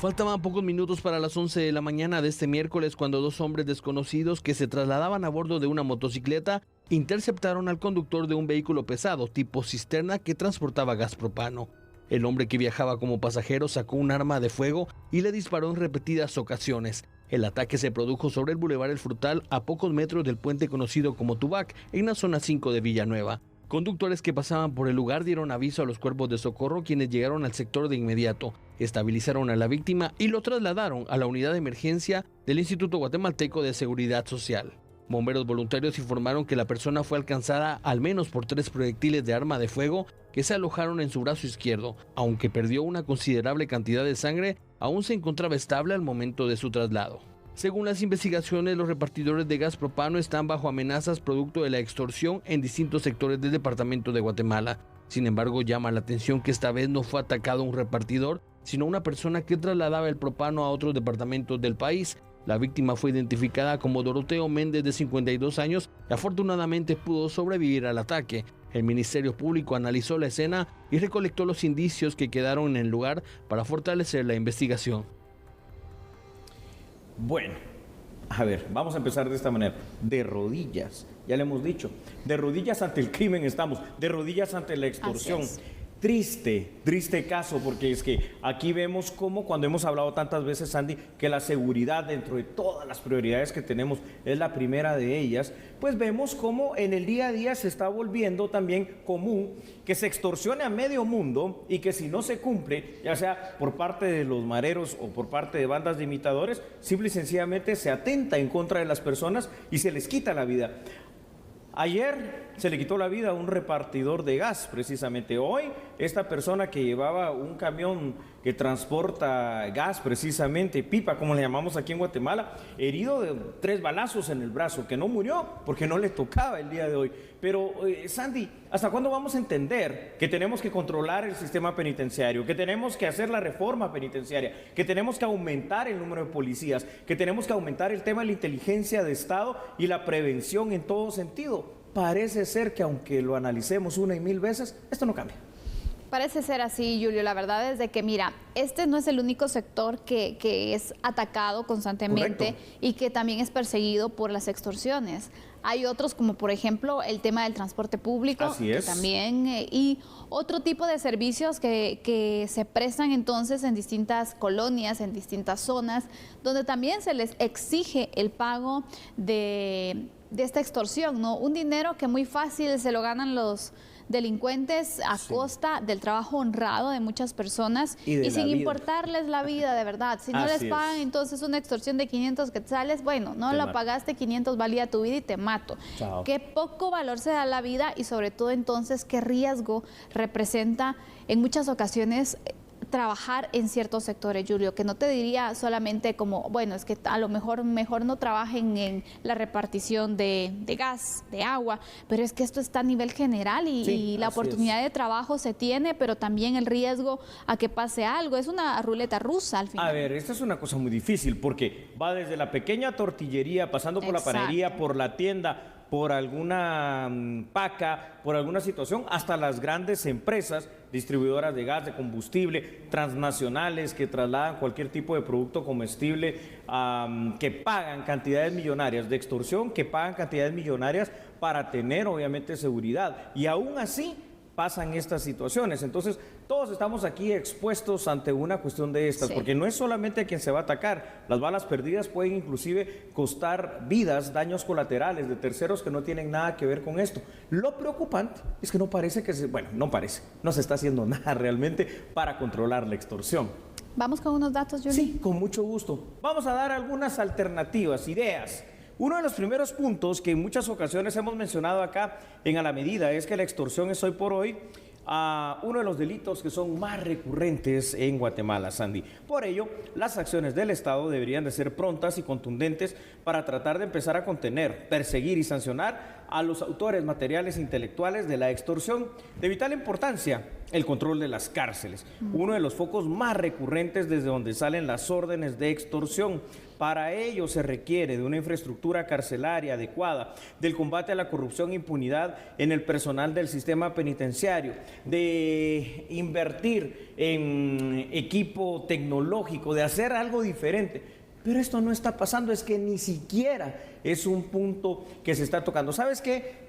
Faltaban pocos minutos para las 11 de la mañana de este miércoles cuando dos hombres desconocidos que se trasladaban a bordo de una motocicleta interceptaron al conductor de un vehículo pesado tipo cisterna que transportaba gas propano. El hombre que viajaba como pasajero sacó un arma de fuego y le disparó en repetidas ocasiones. El ataque se produjo sobre el Boulevard El Frutal, a pocos metros del puente conocido como Tubac, en la zona 5 de Villanueva. Conductores que pasaban por el lugar dieron aviso a los cuerpos de socorro, quienes llegaron al sector de inmediato, estabilizaron a la víctima y lo trasladaron a la unidad de emergencia del Instituto Guatemalteco de Seguridad Social. Bomberos voluntarios informaron que la persona fue alcanzada al menos por 3 proyectiles de arma de fuego que se alojaron en su brazo izquierdo. Aunque perdió una considerable cantidad de sangre, aún se encontraba estable al momento de su traslado. Según las investigaciones, los repartidores de gas propano están bajo amenazas producto de la extorsión en distintos sectores del departamento de Guatemala. Sin embargo, llama la atención que esta vez no fue atacado un repartidor, sino una persona que trasladaba el propano a otros departamentos del país. La víctima fue identificada como Doroteo Méndez, de 52 años, y afortunadamente pudo sobrevivir al ataque. El Ministerio Público analizó la escena y recolectó los indicios que quedaron en el lugar para fortalecer la investigación. Bueno, a ver, vamos a empezar de esta manera. De rodillas, ya le hemos dicho, de rodillas ante el crimen estamos, de rodillas ante la extorsión. Triste caso, porque es que aquí vemos cómo, cuando hemos hablado tantas veces, Sandy, que la seguridad dentro de todas las prioridades que tenemos es la primera de ellas, pues vemos cómo en el día a día se está volviendo también común que se extorsione a medio mundo y que si no se cumple, ya sea por parte de los mareros o por parte de bandas de imitadores, simple y sencillamente se atenta en contra de las personas y se les quita la vida. Ayer se le quitó la vida a un repartidor de gas, precisamente. Hoy, esta persona que llevaba un camión que transporta gas, precisamente, pipa, como le llamamos aquí en Guatemala, herido de 3 balazos en el brazo, que no murió porque no le tocaba el día de hoy. Pero, Sandy, ¿hasta cuándo vamos a entender que tenemos que controlar el sistema penitenciario, que tenemos que hacer la reforma penitenciaria, que tenemos que aumentar el número de policías, que tenemos que aumentar el tema de la inteligencia de Estado y la prevención en todo sentido? Parece ser que aunque lo analicemos 1 y 1000 veces, esto no cambia. Parece ser así, Julio. La verdad es de que, mira, este no es el único sector que es atacado constantemente. Correcto. Y que también es perseguido por las extorsiones. Hay otros, como por ejemplo el tema del transporte público. Así es. También, y otro tipo de servicios que se prestan entonces en distintas colonias, en distintas zonas, donde también se les exige el pago de esta extorsión, ¿no? Un dinero que muy fácil se lo ganan los delincuentes a costa del trabajo honrado de muchas personas y sin importarles la vida, de verdad. Si no les pagan entonces una extorsión de 500 quetzales, bueno, no la pagaste, 500 valía tu vida y te mato. Chao. Qué poco valor se da a la vida y sobre todo entonces qué riesgo representa en muchas ocasiones trabajar en ciertos sectores, Julio, que no te diría solamente como, bueno, es que a lo mejor no trabajen en la repartición de gas, de agua, pero es que esto está a nivel general y la oportunidad de trabajo se tiene, pero también el riesgo a que pase algo. Es una ruleta rusa al final. A ver, esta es una cosa muy difícil porque va desde la pequeña tortillería, pasando por la panadería, por la tienda, por alguna paca, por alguna situación, hasta las grandes empresas distribuidoras de gas, de combustible, transnacionales que trasladan cualquier tipo de producto comestible, que pagan cantidades millonarias de extorsión, que pagan cantidades millonarias para tener obviamente seguridad. Y aún así pasan estas situaciones. Entonces, todos estamos aquí expuestos ante una cuestión de estas, porque no es solamente a quien se va a atacar. Las balas perdidas pueden inclusive costar vidas, daños colaterales de terceros que no tienen nada que ver con esto. Lo preocupante es que no parece que no se está haciendo nada realmente para controlar la extorsión. ¿Vamos con unos datos, Julio? Sí, con mucho gusto. Vamos a dar algunas alternativas, ideas. Uno de los primeros puntos que en muchas ocasiones hemos mencionado acá en A la Medida es que la extorsión es hoy por hoy uno de los delitos que son más recurrentes en Guatemala, Sandy. Por ello, las acciones del Estado deberían de ser prontas y contundentes para tratar de empezar a contener, perseguir y sancionar a los autores materiales e intelectuales de la extorsión. De vital importancia, el control de las cárceles, uno de los focos más recurrentes desde donde salen las órdenes de extorsión. Para ello se requiere de una infraestructura carcelaria adecuada, del combate a la corrupción e impunidad en el personal del sistema penitenciario, de invertir en equipo tecnológico, de hacer algo diferente. Pero esto no está pasando, es que ni siquiera es un punto que se está tocando. ¿Sabes qué?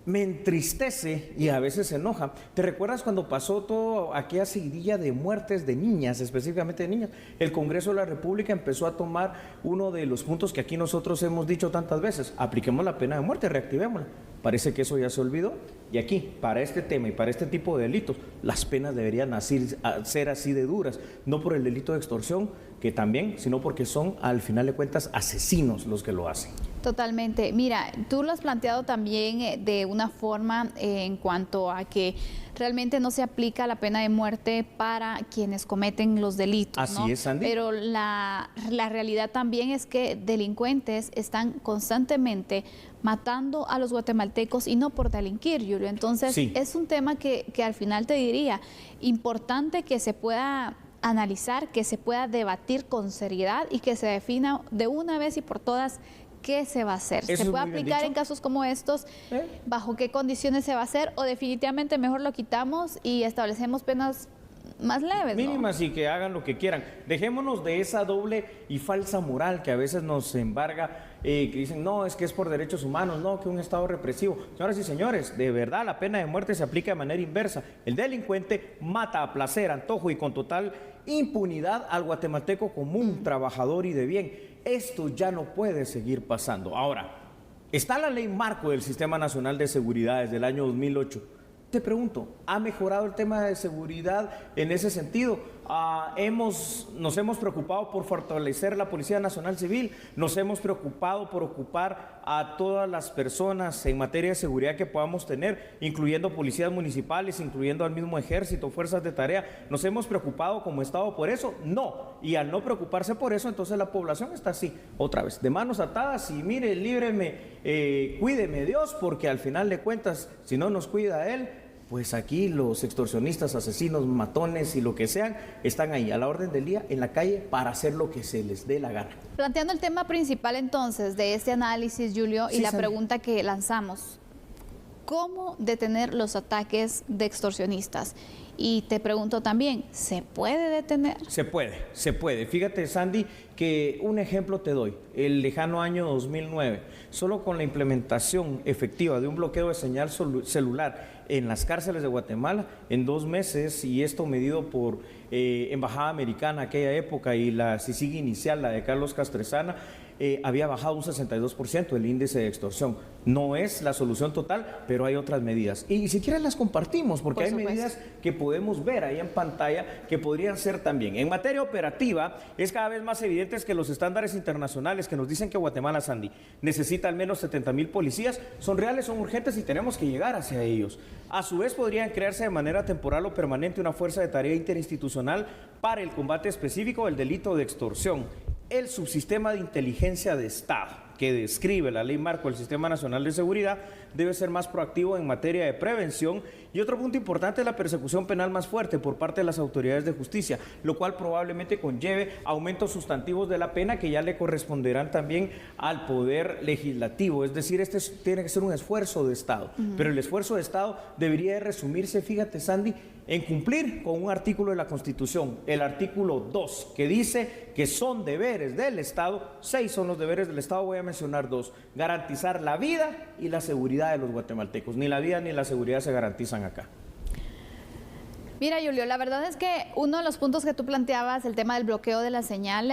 Me entristece y a veces se enoja. ¿Te recuerdas cuando pasó toda aquella seguidilla de muertes de niñas, específicamente de niñas? El Congreso de la República empezó a tomar uno de los puntos que aquí nosotros hemos dicho tantas veces: apliquemos la pena de muerte, reactivémosla. Parece que eso ya se olvidó. Y aquí, para este tema y para este tipo de delitos, las penas deberían ser así de duras. No por el delito de extorsión, que también, sino porque son, al final de cuentas, asesinos los que lo hacen. Totalmente. Mira, tú lo has planteado también de una forma en cuanto a que realmente no se aplica la pena de muerte para quienes cometen los delitos. Así es, Sandy. Pero la realidad también es que delincuentes están constantemente matando a los guatemaltecos y no por delinquir, Julio. Entonces, es un tema que al final te diría, importante que se pueda analizar, que se pueda debatir con seriedad y que se defina de una vez y por todas qué se va a hacer. ¿Se puede aplicar en casos como estos? ¿Bajo qué condiciones se va a hacer? ¿O definitivamente mejor lo quitamos y establecemos penas más leves? Mínimas, y que hagan lo que quieran. Dejémonos de esa doble y falsa moral que a veces nos embarga, que dicen, no, es que es por derechos humanos, no, que un Estado represivo. Señoras y señores, de verdad la pena de muerte se aplica de manera inversa. El delincuente mata a placer, antojo y con total impunidad al guatemalteco común, trabajador y de bien. Esto ya no puede seguir pasando. Ahora, está la ley marco del Sistema Nacional de Seguridad desde el año 2008. Te pregunto, ¿ha mejorado el tema de seguridad en ese sentido? Nos hemos preocupado por fortalecer la Policía Nacional Civil, nos hemos preocupado por ocupar a todas las personas en materia de seguridad que podamos tener, incluyendo policías municipales, incluyendo al mismo ejército, fuerzas de tarea. ¿Nos hemos preocupado como Estado por eso? No. Y al no preocuparse por eso, entonces la población está así, otra vez, de manos atadas y mire, líbreme, cuídeme Dios, porque al final de cuentas, si no nos cuida Él, pues aquí los extorsionistas, asesinos, matones y lo que sean, están ahí a la orden del día en la calle para hacer lo que se les dé la gana. Planteando el tema principal entonces de este análisis, Julio, y la pregunta que lanzamos, ¿cómo detener los ataques de extorsionistas? Y te pregunto también, ¿se puede detener? Se puede. Fíjate, Sandy, que un ejemplo te doy. El lejano año 2009, solo con la implementación efectiva de un bloqueo de señal celular en las cárceles de Guatemala, en 2 meses, y esto medido por Embajada Americana aquella época y la CICIG inicial, la de Carlos Castresana, había bajado un 62% el índice de extorsión. No es la solución total, pero hay otras medidas. Y si quieren las compartimos, porque hay medidas que podemos podemos ver ahí en pantalla que podrían ser también. En materia operativa, es cada vez más evidente que los estándares internacionales que nos dicen que Guatemala, Sandy, necesita al menos 70,000 policías, son reales, son urgentes y tenemos que llegar hacia ellos. A su vez, podrían crearse de manera temporal o permanente una fuerza de tarea interinstitucional para el combate específico del delito de extorsión. El subsistema de inteligencia de Estado, que describe la ley marco del Sistema Nacional de Seguridad, debe ser más proactivo en materia de prevención. Y otro punto importante es la persecución penal más fuerte por parte de las autoridades de justicia, lo cual probablemente conlleve aumentos sustantivos de la pena que ya le corresponderán también al Poder Legislativo. Es decir, tiene que ser un esfuerzo de Estado, pero el esfuerzo de Estado debería de resumirse, fíjate, Sandy, en cumplir con un artículo de la Constitución, el artículo 2, que dice que son deberes del Estado, 6 son los deberes del Estado, voy a mencionar 2, garantizar la vida y la seguridad de los guatemaltecos. Ni la vida ni la seguridad se garantizan acá. Mira, Julio, la verdad es que uno de los puntos que tú planteabas, el tema del bloqueo de la señal,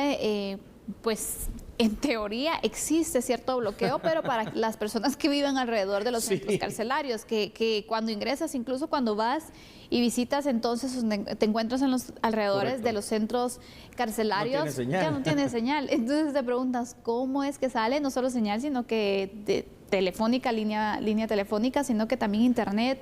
pues en teoría existe cierto bloqueo, pero para las personas que viven alrededor de los centros carcelarios, que cuando ingresas, incluso cuando vas y visitas, entonces te encuentras en los alrededores de los centros carcelarios, ya no tiene señal. Entonces te preguntas, ¿cómo es que sale no solo señal, sino que telefónica, línea telefónica, sino que también internet?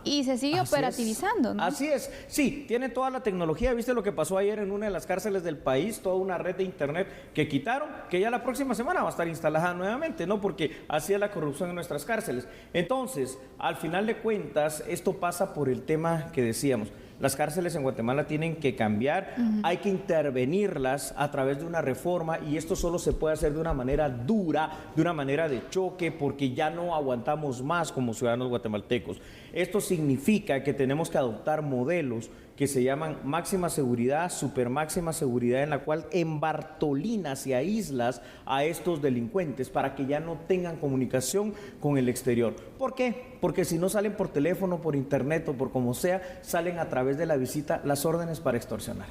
Y se sigue operativizando, ¿no? Así es. Sí, tiene toda la tecnología. ¿Viste lo que pasó ayer en una de las cárceles del país? Toda una red de internet que quitaron, que ya la próxima semana va a estar instalada nuevamente, ¿no? Porque así es la corrupción en nuestras cárceles. Entonces, al final de cuentas, esto pasa por el tema que decíamos. Las cárceles en Guatemala tienen que cambiar, hay que intervenirlas a través de una reforma, y esto solo se puede hacer de una manera dura, de una manera de choque, porque ya no aguantamos más como ciudadanos guatemaltecos. Esto significa que tenemos que adoptar modelos que se llaman máxima seguridad, super máxima seguridad, en la cual embartolinas y aíslas a estos delincuentes para que ya no tengan comunicación con el exterior. ¿Por qué? Porque si no salen por teléfono, por internet o por como sea, salen a través de la visita las órdenes para extorsionar.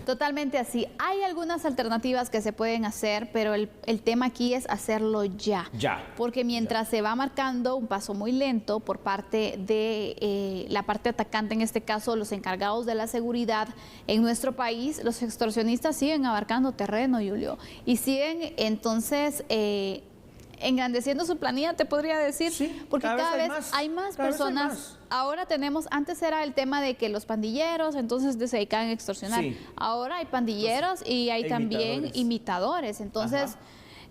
Totalmente así. Hay algunas alternativas que se pueden hacer, pero el tema aquí es hacerlo ya. Porque mientras se va marcando un paso muy lento por parte de la parte atacante, en este caso los encargados de la seguridad en nuestro país, los extorsionistas siguen abarcando terreno, Julio, y siguen entonces engrandeciendo su planilla, te podría decir, porque cada vez hay más personas. Ahora tenemos, antes era el tema de que los pandilleros entonces se dedicaban a extorsionar. Ahora hay pandilleros y hay también imitadores. Entonces,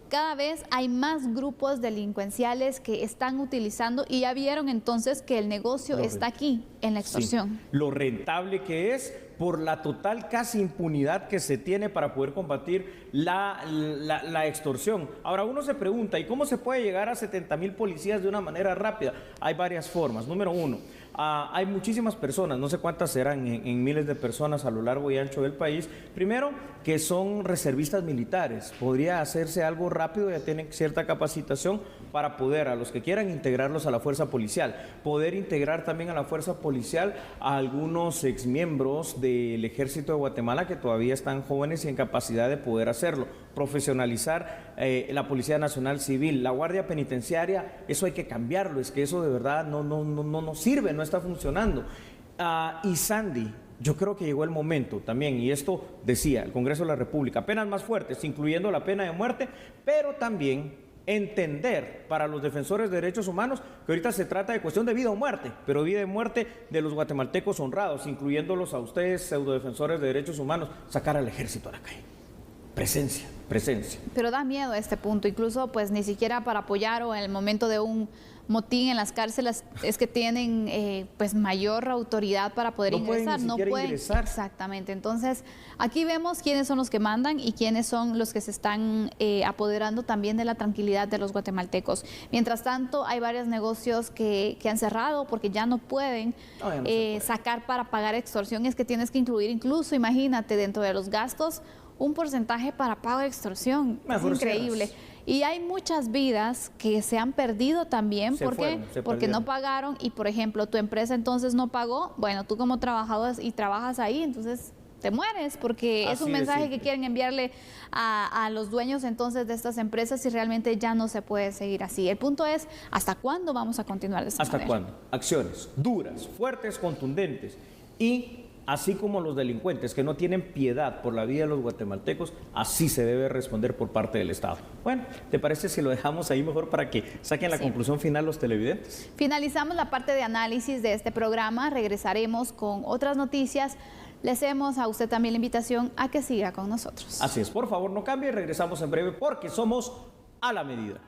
cada vez hay más grupos delincuenciales que están utilizando, y ya vieron entonces que el negocio está aquí, en la extorsión. Lo rentable que es, por la total casi impunidad que se tiene para poder combatir la extorsión. Ahora uno se pregunta, ¿y cómo se puede llegar a 70,000 policías de una manera rápida? Hay varias formas. Número uno, hay muchísimas personas, no sé cuántas serán, en miles de personas a lo largo y ancho del país. Primero, que son reservistas militares. Podría hacerse algo rápido, ya tienen cierta capacitación para poder, a los que quieran, integrarlos a la fuerza policial. Poder integrar también a la fuerza policial a algunos exmiembros del Ejército de Guatemala que todavía están jóvenes y en capacidad de poder hacerlo. Profesionalizar la Policía Nacional Civil, la Guardia Penitenciaria, eso hay que cambiarlo, es que eso de verdad no sirve, no está funcionando. Y Sandy, yo creo que llegó el momento también, y esto decía el Congreso de la República, penas más fuertes, incluyendo la pena de muerte, pero también entender para los defensores de derechos humanos que ahorita se trata de cuestión de vida o muerte, pero vida y muerte de los guatemaltecos honrados, incluyéndolos a ustedes, pseudodefensores de derechos humanos, sacar al ejército a la calle. Presencia. Pero da miedo a este punto, incluso pues ni siquiera para apoyar, o en el momento de un motín en las cárceles es que tienen pues mayor autoridad para poder ingresar. No pueden ingresar. Exactamente. Entonces aquí vemos quiénes son los que mandan y quiénes son los que se están apoderando también de la tranquilidad de los guatemaltecos. Mientras tanto, hay varios negocios que han cerrado porque ya no pueden sacar para pagar extorsión. Es que tienes que incluir, incluso imagínate, dentro de los gastos, un porcentaje para pago de extorsión. Es increíble. Y hay muchas vidas que se han perdido también porque no pagaron, y por ejemplo tu empresa entonces no pagó. Bueno, tú como trabajador y trabajas ahí, entonces te mueres, porque es Así un de mensaje simple. que quieren enviarle a los dueños entonces de estas empresas y realmente ya no se puede seguir así. El punto es, ¿hasta cuándo vamos a continuar de esta ¿Hasta manera? cuándo? Acciones duras, fuertes, contundentes y así como los delincuentes que no tienen piedad por la vida de los guatemaltecos, así se debe responder por parte del Estado. Bueno, ¿te parece si lo dejamos ahí mejor para que saquen la conclusión final los televidentes? Finalizamos la parte de análisis de este programa, regresaremos con otras noticias. Le hacemos a usted también la invitación a que siga con nosotros. Así es, por favor no cambie y regresamos en breve porque somos a la medida.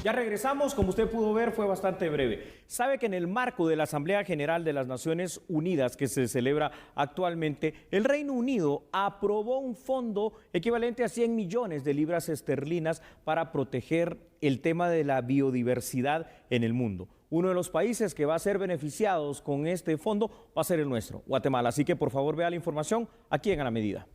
Ya regresamos, como usted pudo ver fue bastante breve. Sabe que en el marco de la Asamblea General de las Naciones Unidas que se celebra actualmente, el Reino Unido aprobó un fondo equivalente a 100 millones de libras esterlinas para proteger el tema de la biodiversidad en el mundo. Uno de los países que va a ser beneficiados con este fondo va a ser el nuestro, Guatemala. Así que por favor vea la información aquí en A la Medida.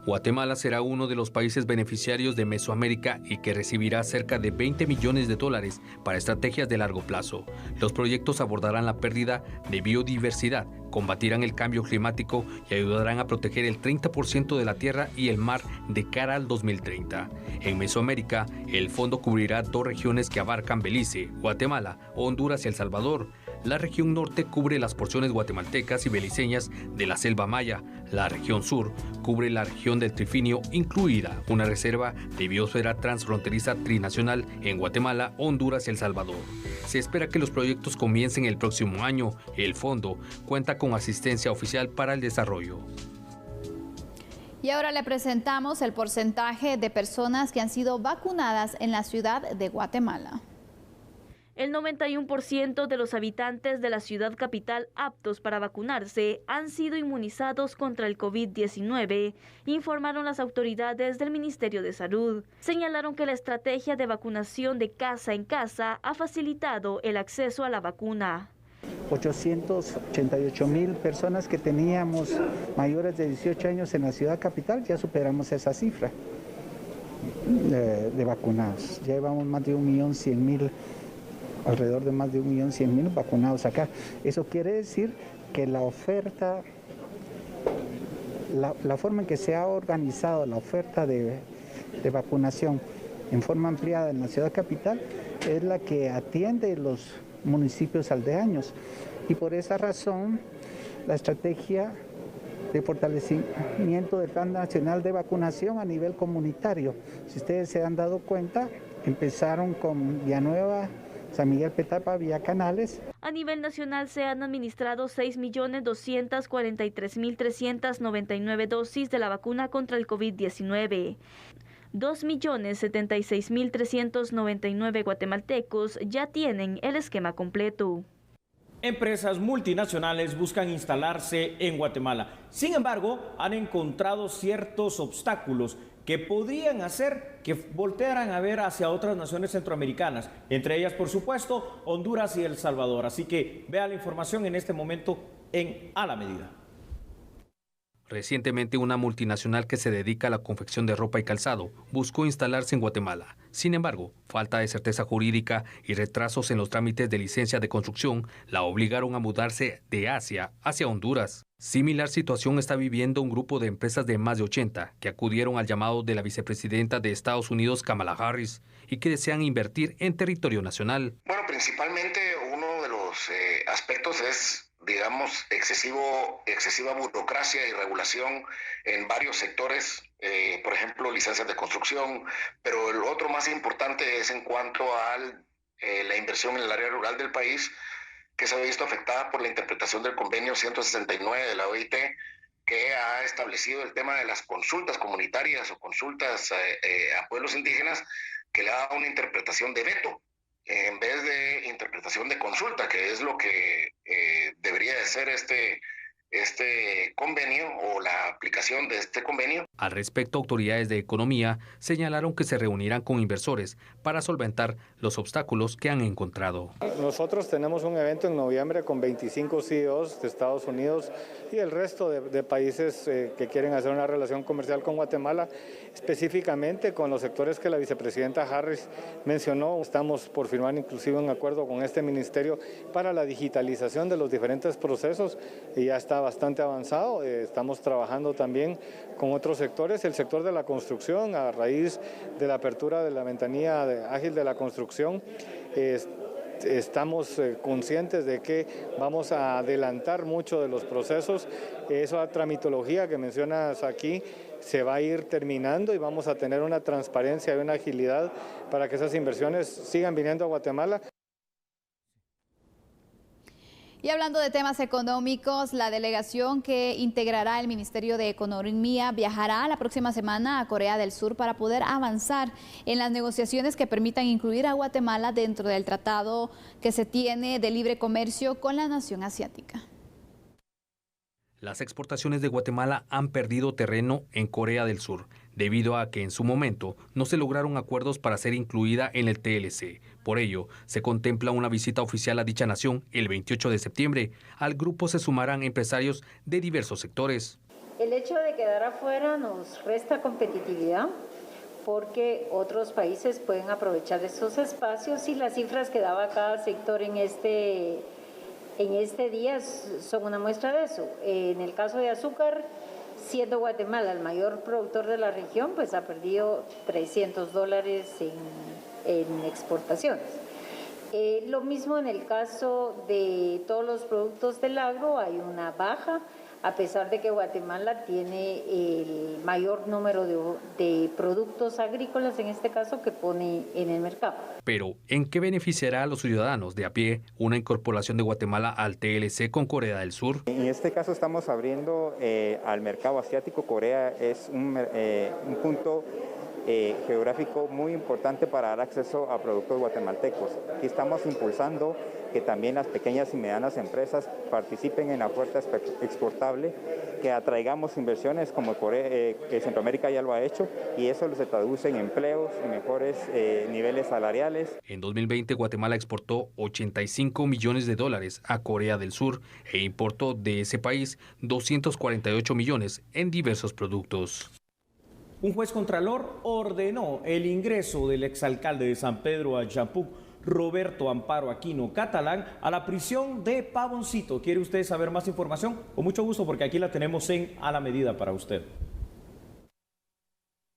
Guatemala será uno de los países beneficiarios de Mesoamérica y que recibirá cerca de 20 millones de dólares para estrategias de largo plazo. Los proyectos abordarán la pérdida de biodiversidad, combatirán el cambio climático y ayudarán a proteger el 30% de la tierra y el mar de cara al 2030. En Mesoamérica, el fondo cubrirá 2 regiones que abarcan Belice, Guatemala, Honduras y El Salvador. La región norte cubre las porciones guatemaltecas y beliceñas de la selva maya. La región sur cubre la región del Trifinio, incluida una reserva de biosfera transfronteriza trinacional en Guatemala, Honduras y El Salvador. Se espera que los proyectos comiencen el próximo año. El fondo cuenta con asistencia oficial para el desarrollo. Y ahora le presentamos el porcentaje de personas que han sido vacunadas en la ciudad de Guatemala. El 91% de los habitantes de la ciudad capital aptos para vacunarse han sido inmunizados contra el COVID-19, informaron las autoridades del Ministerio de Salud. Señalaron que la estrategia de vacunación de casa en casa ha facilitado el acceso a la vacuna. 888,000 personas que teníamos mayores de 18 años en la ciudad capital, ya superamos esa cifra de vacunados. Ya llevamos más de 1.100.000, alrededor de más de 1.100.000 vacunados acá. Eso quiere decir que la oferta, la forma en que se ha organizado la oferta de vacunación en forma ampliada en la ciudad capital es la que atiende los municipios aldeanos, y por esa razón la estrategia de fortalecimiento del Plan Nacional de Vacunación a nivel comunitario, si ustedes se han dado cuenta, empezaron con Villanueva, San Miguel Petapa, Villa Canales. A nivel nacional se han administrado 6.243.399 dosis de la vacuna contra el COVID-19. 2.076.399 guatemaltecos ya tienen el esquema completo. Empresas multinacionales buscan instalarse en Guatemala. Sin embargo, han encontrado ciertos obstáculos que podrían hacer que voltearan a ver hacia otras naciones centroamericanas, entre ellas, por supuesto, Honduras y El Salvador. Así que vea la información en este momento en A la Medida. Recientemente, una multinacional que se dedica a la confección de ropa y calzado buscó instalarse en Guatemala. Sin embargo, falta de certeza jurídica y retrasos en los trámites de licencia de construcción la obligaron a mudarse de Asia hacia Honduras. Similar situación está viviendo un grupo de empresas de más de 80 que acudieron al llamado de la vicepresidenta de Estados Unidos, Kamala Harris, y que desean invertir en territorio nacional. Bueno, principalmente uno de los aspectos es, digamos, excesiva burocracia y regulación en varios sectores, por ejemplo, licencias de construcción, pero el otro más importante es en cuanto a la inversión en el área rural del país, que se ha visto afectada por la interpretación del convenio 169 de la OIT, que ha establecido el tema de las consultas comunitarias o consultas a pueblos indígenas, que le ha dado una interpretación de veto en vez de interpretación de consulta, que es lo que debería de ser este convenio o la aplicación de este convenio. Al respecto, autoridades de economía señalaron que se reunirán con inversores para solventar los obstáculos que han encontrado. Nosotros tenemos un evento en noviembre con 25 CEOs de Estados Unidos y el resto de países que quieren hacer una relación comercial con Guatemala, específicamente con los sectores que la vicepresidenta Harris mencionó. Estamos por firmar inclusive un acuerdo con este ministerio para la digitalización de los diferentes procesos y ya está bastante avanzado. Estamos trabajando también con otros sectores, el sector de la construcción, a raíz de la apertura de la ventanilla ágil de la construcción. Estamos conscientes de que vamos a adelantar mucho de los procesos. Esa tramitología que mencionas aquí se va a ir terminando y vamos a tener una transparencia y una agilidad para que esas inversiones sigan viniendo a Guatemala. Y hablando de temas económicos, la delegación que integrará el Ministerio de Economía viajará la próxima semana a Corea del Sur para poder avanzar en las negociaciones que permitan incluir a Guatemala dentro del tratado que se tiene de libre comercio con la nación asiática. Las exportaciones de Guatemala han perdido terreno en Corea del Sur, debido a que en su momento no se lograron acuerdos para ser incluida en el TLC. Por ello, se contempla una visita oficial a dicha nación el 28 de septiembre. Al grupo se sumarán empresarios de diversos sectores. El hecho de quedar afuera nos resta competitividad porque otros países pueden aprovechar esos espacios y las cifras que daba cada sector en este día son una muestra de eso. En el caso de azúcar, siendo Guatemala el mayor productor de la región, pues ha perdido $300 en exportaciones. Lo mismo en el caso de todos los productos del agro, hay una baja, a pesar de que Guatemala tiene el mayor número de productos agrícolas, en este caso, que pone en el mercado. Pero, ¿en qué beneficiará a los ciudadanos de a pie una incorporación de Guatemala al TLC con Corea del Sur? En este caso estamos abriendo al mercado asiático. Corea es un punto geográfico muy importante para dar acceso a productos guatemaltecos. Aquí estamos impulsando que también las pequeñas y medianas empresas participen en la oferta exportable, que atraigamos inversiones como Centroamérica ya lo ha hecho, y eso se traduce en empleos y mejores niveles salariales. En 2020 Guatemala exportó $85 millones a Corea del Sur e importó de ese país 248 millones en diversos productos. Un juez contralor ordenó el ingreso del exalcalde de San Pedro Ayampuc, Roberto Amparo Aquino Catalán, a la prisión de Pavoncito. ¿Quiere usted saber más información? Con mucho gusto, porque aquí la tenemos en A la Medida para usted.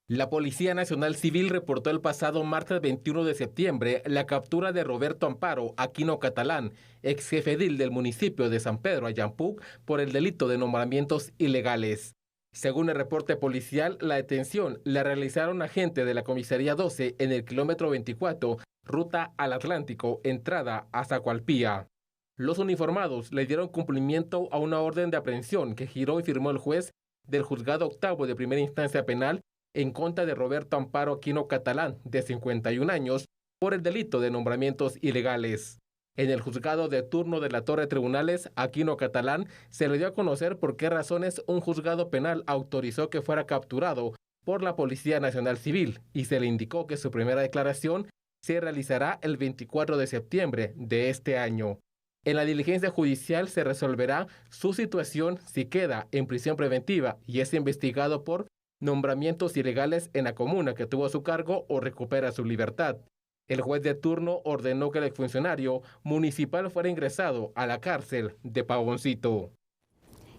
La Policía Nacional Civil reportó el pasado martes 21 de septiembre la captura de Roberto Amparo Aquino Catalán, ex jefedil del municipio de San Pedro Ayampuc, por el delito de nombramientos ilegales. Según el reporte policial, la detención la realizaron agentes de la Comisaría 12 en el kilómetro 24, ruta al Atlántico, entrada a Zacualpía. Los uniformados le dieron cumplimiento a una orden de aprehensión que giró y firmó el juez del Juzgado Octavo de Primera Instancia Penal en contra de Roberto Amparo Aquino Catalán, de 51 años, por el delito de nombramientos ilegales. En el juzgado de turno de la Torre de Tribunales, Aquino Catalán se le dio a conocer por qué razones un juzgado penal autorizó que fuera capturado por la Policía Nacional Civil y se le indicó que su primera declaración se realizará el 24 de septiembre de este año. En la diligencia judicial se resolverá su situación si queda en prisión preventiva y es investigado por nombramientos ilegales en la comuna que tuvo a su cargo o recupera su libertad. El juez de turno ordenó que el exfuncionario municipal fuera ingresado a la cárcel de Pavoncito.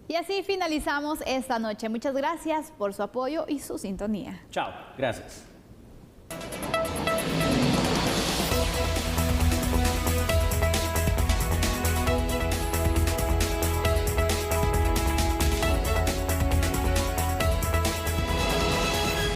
Y así finalizamos esta noche. Muchas gracias por su apoyo y su sintonía. Chao, gracias.